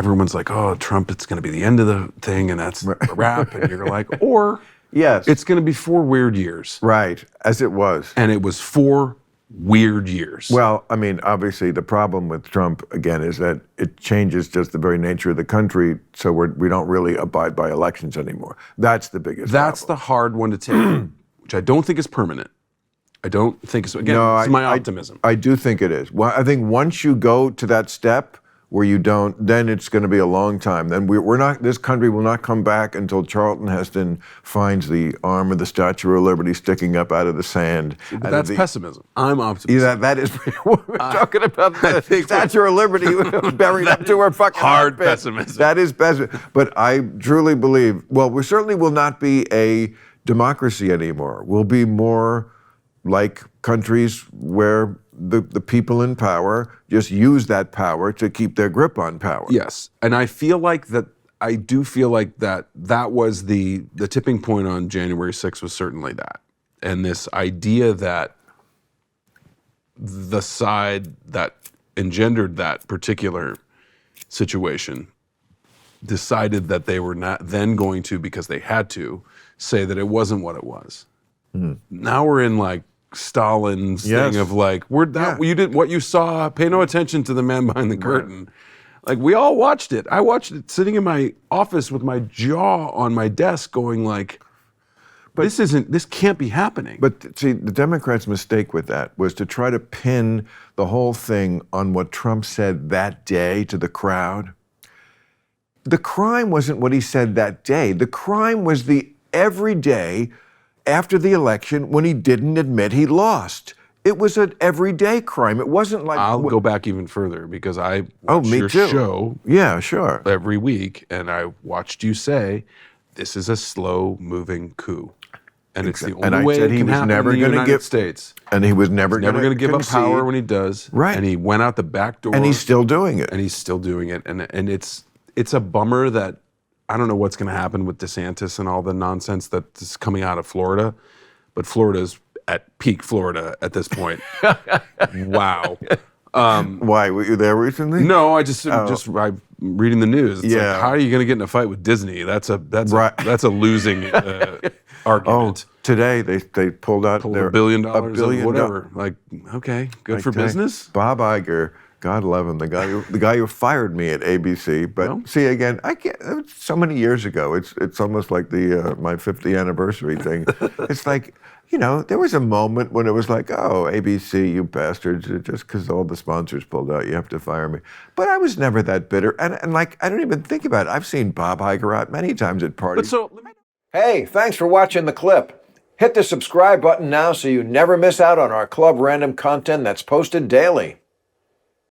everyone's like, oh, Trump, it's going to be the end of the thing, and that's a wrap. And you're like, or Yes. it's going to be 4 weird years. Right, as it was. And it was 4 weird years. Well, I mean, obviously, the problem with Trump, again, is that it changes just the very nature of the country, so we don't really abide by elections anymore. That's the biggest That's problem. the hard one to take, which I don't think is permanent. I don't think so. Again, this is my optimism. I do think it is. Well, I think once you go to that step where you don't, then it's going to be a long time. Then we're not. This country will not come back until Charlton Heston finds the arm of the Statue of Liberty sticking up out of the sand. But that's pessimism. I'm optimistic. Yeah, that is. We're talking about the Statue of Liberty buried up to her fucking hard armpit. pessimism. That is pessimism. But I truly believe. Well, we certainly will not be a democracy anymore. We'll be more like countries where the people in power just use that power to keep their grip on power. Yes, and I feel like that. I do feel like that was the tipping point on January 6th was certainly that, and this idea that the side that engendered that particular situation decided that they were not then going to, because they had to, say that it wasn't what it was. Now we're in like Stalin's thing of like, you did what you saw, pay no attention to the man behind the curtain. Like, we all watched it. I watched it sitting in my office with my jaw on my desk going like, this can't be happening. But see, the Democrats' mistake with that was to try to pin the whole thing on what Trump said that day to the crowd. The crime wasn't what he said that day. The crime was the every day after the election when he didn't admit he lost. It was an everyday crime. It wasn't like... I'll go back even further because I watch your show every week, and I watched you say, this is a slow-moving coup. And it's the only way it can happen in the United States. And he was never going to give up power when he does. Right. And he went out the back door. And he's still doing it. And he's still doing it. And it's a bummer that I don't know what's going to happen with DeSantis and all the nonsense that's coming out of Florida, but Florida's at peak Florida at this point. Wow. Why? Were you there recently? No, I'm reading the news. It's like, how are you going to get in a fight with Disney? That's a losing argument. Oh, today they pulled out $1 billion or whatever. Like, okay, good for business. Bob Iger, God love him, the guy who fired me at ABC. But see, again, I can't. It was so many years ago. It's almost like my 50th anniversary thing. It's like, there was a moment when it was like, oh, ABC, you bastards, just because all the sponsors pulled out, you have to fire me. But I was never that bitter, and like, I don't even think about it. I've seen Bob Iger out many times at parties. Hey, thanks for watching the clip. Hit the subscribe button now so you never miss out on our Club Random content that's posted daily.